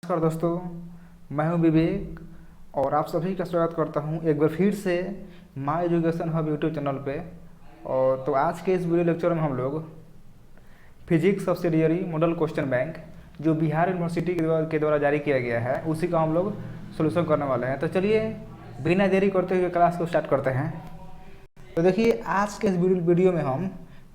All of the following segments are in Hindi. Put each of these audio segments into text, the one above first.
नमस्कार दोस्तों, मैं हूं विवेक और आप सभी का स्वागत करता हूं एक बार फिर से my education hub YouTube channel पे। और तो आज के इस वीडियो लेक्चर में हम लोग physics subsidiary model question bank जो बिहार यूनिवर्सिटी के द्वारा जारी किया गया है उसी का हम लोग सोल्यूशन करने वाले हैं। तो चलिए बिना देरी करते हुए क्लास को स्टार्ट करते हैं। तो देखिए आज के इस वीडियो में हम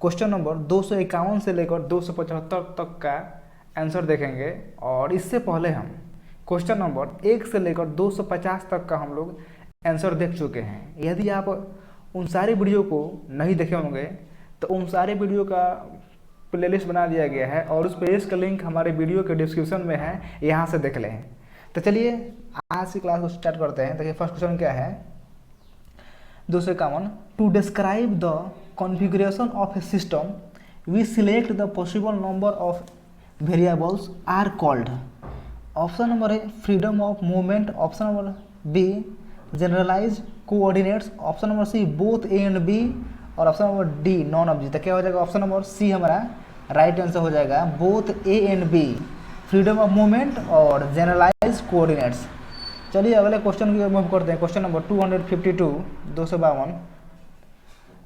क्वेश्चन नंबर 251 से लेकर 275 तक का आंसर देखेंगे। और इससे पहले हम क्वेश्चन नंबर 1 से लेकर 250 तक का हम लोग आंसर देख चुके हैं। यदि आप उन सारे वीडियो को नहीं देखे होंगे तो उन सारे वीडियो का प्लेलिस्ट बना दिया गया है और उस प्लेलिस्ट का लिंक हमारे वीडियो के डिस्क्रिप्शन में है, यहाँ से देख लें। तो चलिए आज की क्लास को स्टार्ट करते हैं। देखिए फर्स्ट क्वेश्चन क्या है, 251 to describe the configuration of a system we select the possible number of variables are called. Option number है freedom of movement, option number B generalized coordinates, option number C both A and B और option number D none of these. तो क्या हो जाएगा, ऑप्शन नंबर सी हमारा राइट आंसर हो जाएगा, both A and B, freedom of movement और जनरलाइज कोऑर्डिनेट्स। चलिए अगले क्वेश्चन की मूव करते हैं। Question number 252 252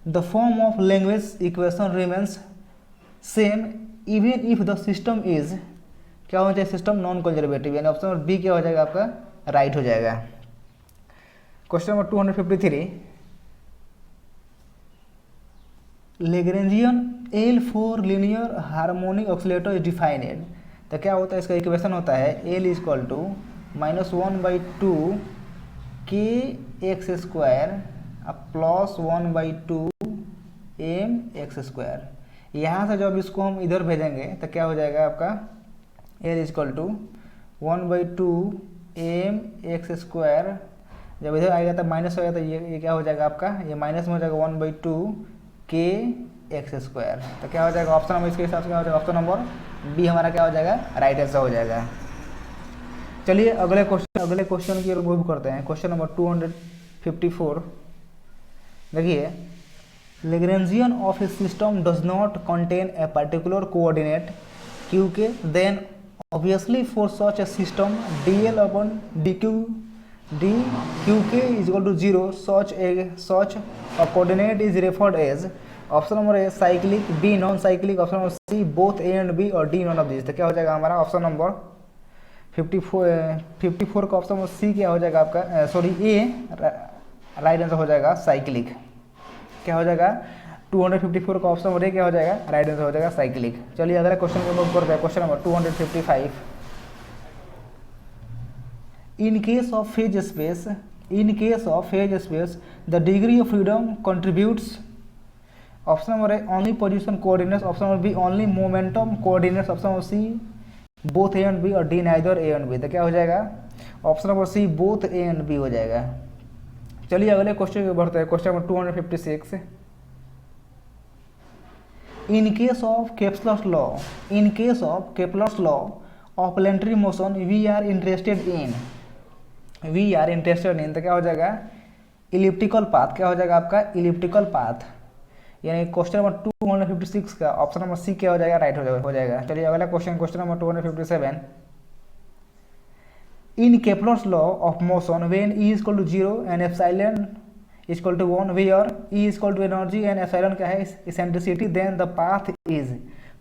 the form of लैंग्वेज equation remains same even if the system is, क्या हो जाएगा, सिस्टम नॉन कंजर्वेटिव, यानी ऑप्शन नंबर बी क्या हो जाएगा आपका राइट हो जाएगा। Question number 253 Lagrangian L for linear harmonic oscillator is defined. तो क्या होता है, इसका इक्वेशन होता है L is equal to -1/2 k x square plus 1/2 m x square. यहाँ से जब इसको हम इधर भेजेंगे तो क्या हो जाएगा आपका L is equal to 1/2 m x square. जब इधर आएगा तो माइनस हो जाएगा, तो ये क्या हो जाएगा आपका, ये माइनस में हो जाएगा 1/2 के एक्स स्क्वायर। तो क्या हो जाएगा ऑप्शन नंबर, इसके हिसाब से क्या हो जाएगा, ऑप्शन नंबर बी हमारा क्या हो जाएगा राइट आंसर हो जाएगा। चलिए अगले क्वेश्चन की ओर मूव करते हैं। क्वेश्चन नंबर 254 देखिए, Lagrangian of a system does not contain a particular coordinate qk, then obviously for such a system dl upon dqk is equal to 0. Such a coordinate is referred as, option number A cyclic, B non cyclic, option number C both A and B और डी नॉन ऑफ दिस। तो क्या हो जाएगा हमारा ऑप्शन नंबर 54 का ऑप्शन नंबर सी क्या हो जाएगा आपका, सॉरी ए राइट आंसर हो जाएगा साइक्लिक। क्या हो जाएगा 254 का ऑप्शन नंबर ए क्या हो जाएगा राइट आंसर हो जाएगा साइक्लिक। चलिए अगला क्वेश्चन को मूव करते हैं। Question number 255 in case of phase space the degree of freedom contributes, option number A only position coordinates, option number B only momentum coordinates, option number C both A and B और D neither A and B. तो क्या हो जाएगा option number C both A and B हो जाएगा। चलिए अगले क्वेश्चन को बढ़ते हैं। Question number 256 in case of Kepler's law of planetary motion we are interested in, तो क्या हो जाएगा इलिप्टिकल पाथ। क्या हो जाएगा आपका इलिप्टिकल पाथ, यानी क्वेश्चन नंबर 256 का ऑप्शन नंबर सी क्या हो जाएगा राइट हो जाएगा। चलिए अगला question number 257 in Kepler's law of motion when E is equal to 0 and epsilon is equal to 1, where E is equal to energy and epsilon क्या है eccentricity, then the path is,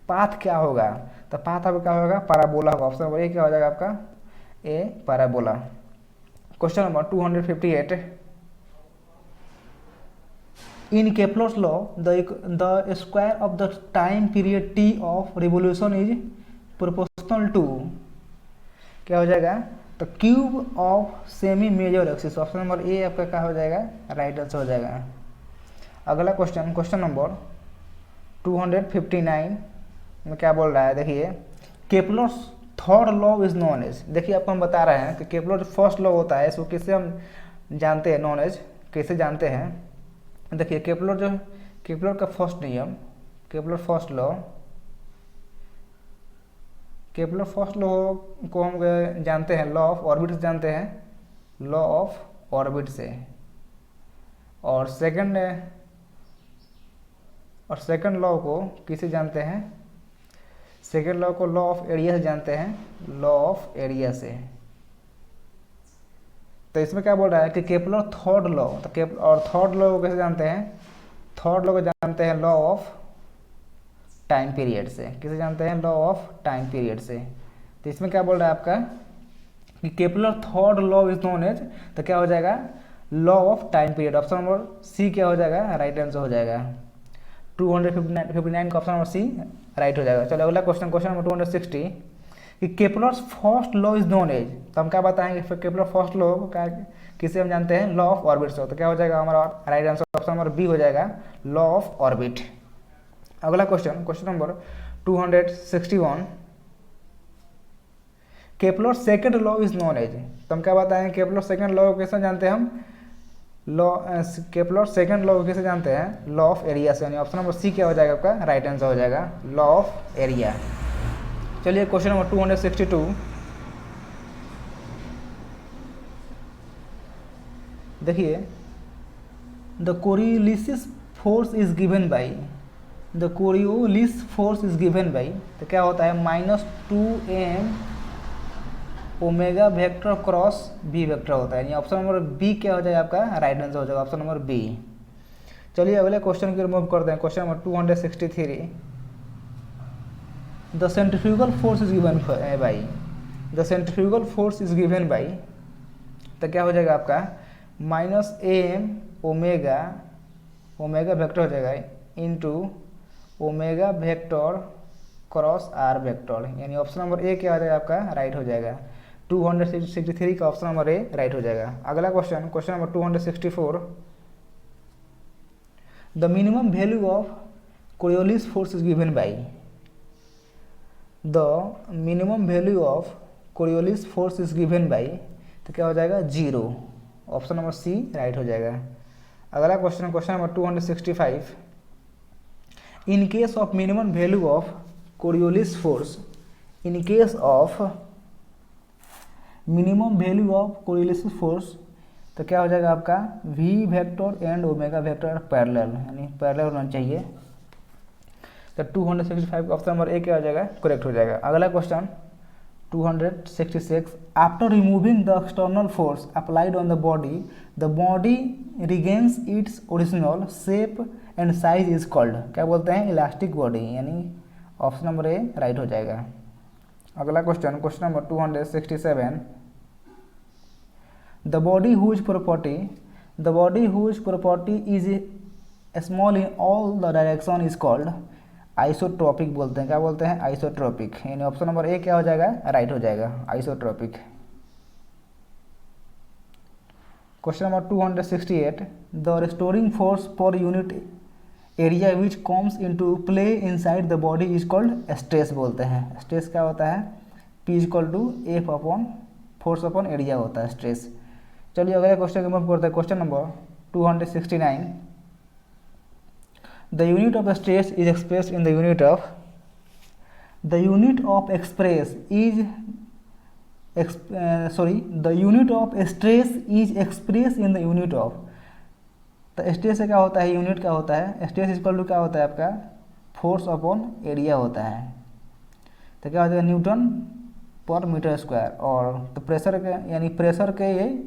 path क्या होगा, तो पाथ आपका क्या होगा पैराबोला होगा। ऑप्शन नंबर ए क्या हो जाएगा आपका ए parabola. Question number 258 in Kepler's law the square of the time period t of revolution is proportional to, क्या हो जाएगा तो cube of semi major axis. Option number A आपका क्या हो जाएगा राइट आंसर हो जाएगा। अगला क्वेश्चन नंबर 259 में क्या बोल रहा है, देखिए Kepler's third law is known as. देखिए आपको हम बता रहे हैं कि केपलर फर्स्ट लॉ होता है, इसको किससे हम जानते हैं, नॉन एज कैसे जानते हैं। देखिए केपलर का फर्स्ट नियम, केपलर फर्स्ट लॉ को हम जानते हैं लॉ ऑफ ऑर्बिट से जानते हैं, लॉ ऑफ ऑर्बिट से। और सेकंड लॉ को किसे जानते हैं, सेकेंड लॉ को लॉ ऑफ एरिया से जानते हैं, लॉ ऑफ एरिया से। तो इसमें क्या बोल रहा है कि केपलर थर्ड लॉ, तो और थर्ड लॉ को कैसे जानते हैं, थर्ड लॉ को जानते हैं लॉ ऑफ टाइम पीरियड से। किसे जानते हैं, लॉ ऑफ टाइम पीरियड से। तो इसमें क्या बोल रहा है आपका कि Kepler third law is known as, तो क्या हो जाएगा, law of time period. Option number C क्या हो जाएगा, राइट आंसर हो जाएगा। 259 का ऑप्शन नंबर सी राइट हो जाएगा। चलो अगला क्वेश्चन, क्वेश्चन नंबर 260 कि Kepler's first law is known as. तो हम क्या बताएंगे, केपलर फर्स्ट लॉ को क्या, किसे हम जानते हैं, लॉ ऑफ ऑर्बिट से। तो क्या हो जाएगा हमारा right answer option number B हो जाएगा, लॉ ऑफ ऑर्बिट। अगला question, question number 261 Kepler second law is known as. तो हम क्या बताएंगे, केपलर सेकंड लॉ को कैसे जानते हैं हम, लॉ केपलर सेकंड लॉ को कैसे जानते हैं, लॉ ऑफ एरिया से। यानी ऑप्शन नंबर सी क्या हो जाएगा आपका, राइट आंसर हो जाएगा, लॉ ऑफ एरिया। चलिए क्वेश्चन नंबर 262 देखिए, the Coriolis force is given by, the Coriolis force is given by, तो क्या होता है, -2m omega vector cross B vector होता है। यानी ऑप्शन नंबर बी क्या हो जाएगा आपका, राइट आंसर हो जाएगा, ऑप्शन नंबर बी। चलिए अगले क्वेश्चन की रिमूव करते हैं, question number 263 the centrifugal force is given by, the centrifugal force is given by, तो क्या हो जाएगा आपका -am ओमेगा, ओमेगा वेक्टर हो जाएगा into omega vector cross R vector. यानी ऑप्शन नंबर ए क्या हो जाएगा आपका, राइट हो जाएगा। 263 का ऑप्शन नंबर ए राइट हो जाएगा। अगला question, question number 264 the minimum value of Coriolis force is given by, the minimum value of Coriolis force is given by, तो क्या हो जाएगा 0, ऑप्शन नंबर सी राइट हो जाएगा। अगला question, question number 265 in case of minimum value of Coriolis force, in case of minimum value of Coriolis force, तो क्या हो जाएगा आपका v vector and omega vector parallel, यानी पैरेलल होना चाहिए। तो 265 ऑप्शन नंबर ए क्या हो जाएगा, करेक्ट हो जाएगा। अगला question 266 after removing the external force applied on the body regains its original shape and size is called, क्या बोलते हैं, इलास्टिक बॉडी। यानी ऑप्शन नंबर ए राइट हो जाएगा। अगला question, question number 267 the body whose property is small in all the direction is called isotropic, बोलते हैं, क्या बोलते हैं, आइसोट्रोपिक। यानी ऑप्शन नंबर ए क्या हो जाएगा, राइट हो जाएगा, isotropic. Question number 268 the restoring force per unit area which comes into play inside the body is called stress, बोलते हैं। स्ट्रेस क्या होता है, P = F upon force upon area होता है स्ट्रेस। चलिए अगले क्वेश्चन को मूव करते हैं, question number 269 the unit of stress is expressed in the unit of, the unit of express is the unit of stress is express in the unit of, तो स्ट्रेस से क्या होता है, यूनिट क्या होता है, स्ट्रेस इक्वल टू क्या होता है आपका, फोर्स अपॉन एरिया होता है। तो क्या हो जाएगा, न्यूटन पर मीटर स्क्वायर। और तो प्रेशर के, यानी प्रेशर के ये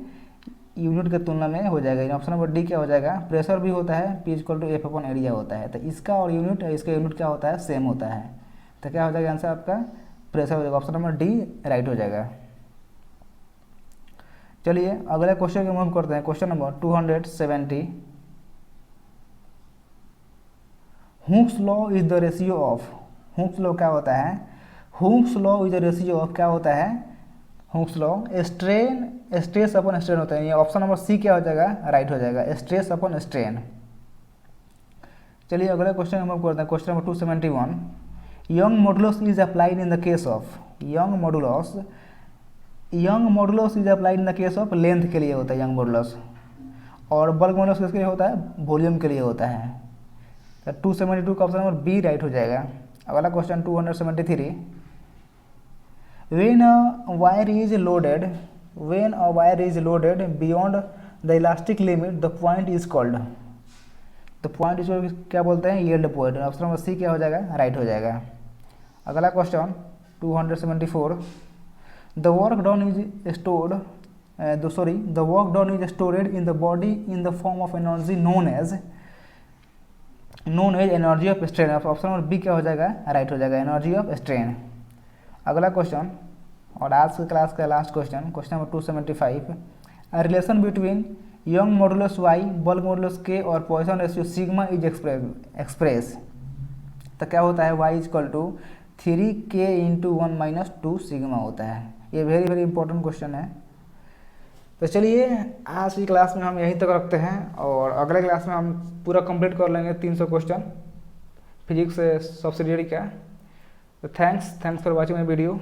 यूनिट के तुलना में हो जाएगा। यानी ऑप्शन नंबर डी क्या हो जाएगा, प्रेशर भी होता है, P = F अपॉन एरिया होता है। तो इसका और यूनिट, इसका यूनिट क्या होता है, सेम होता है। तो क्या हो जाएगा आंसर आपका, प्रेशर हो जाएगा, ऑप्शन नंबर डी राइट हो जाएगा। चलिए अगले क्वेश्चन को मूव करते हैं, question number 270 Hooke's law is the ratio of, Hooke's law क्या होता है, Hooke's law is the ratio of, क्या होता है, Hooke's law stress upon strain होता है। ये ऑप्शन नंबर सी क्या हो जाएगा, राइट हो जाएगा, स्ट्रेस अपॉन स्ट्रेन। चलिए अगले क्वेश्चन मूव करते हैं, question number 271 young modulus is applied in the case of, young modulus is applied in the case of length के लिए होता है यंग मॉडुलस, और बल्क मॉडुलस किसके लिए होता है, वॉल्यूम के लिए होता है। तो 272 का ऑप्शन नंबर बी राइट हो जाएगा। अगला question 273 when a wire is loaded beyond the elastic limit the point is called, तो पॉइंट इसको क्या बोलते हैं, yield point. Option number C क्या हो जाएगा, राइट हो जाएगा। अगला question 274, the work done is stored the work done is stored in the body in the form of energy known as energy of strain. Option number B क्या हो जाएगा, राइट हो जाएगा, एनर्जी ऑफ स्ट्रेन। अगला क्वेश्चन और आज की क्लास का last question, question number 275, relation between Young modulus Y, bulk modulus K और Poisson ratio sigma is express. तो क्या होता है, y equal to 3k into 1 - 2 sigma होता है। ये वेरी वेरी इंपॉर्टेंट क्वेश्चन है। तो चलिए आज की क्लास में हम यहीं तक रखते हैं और अगले क्लास में हम पूरा कंप्लीट कर लेंगे 300 क्वेश्चन फिजिक्स सब्सिडियरी का। तो thanks for watching my video.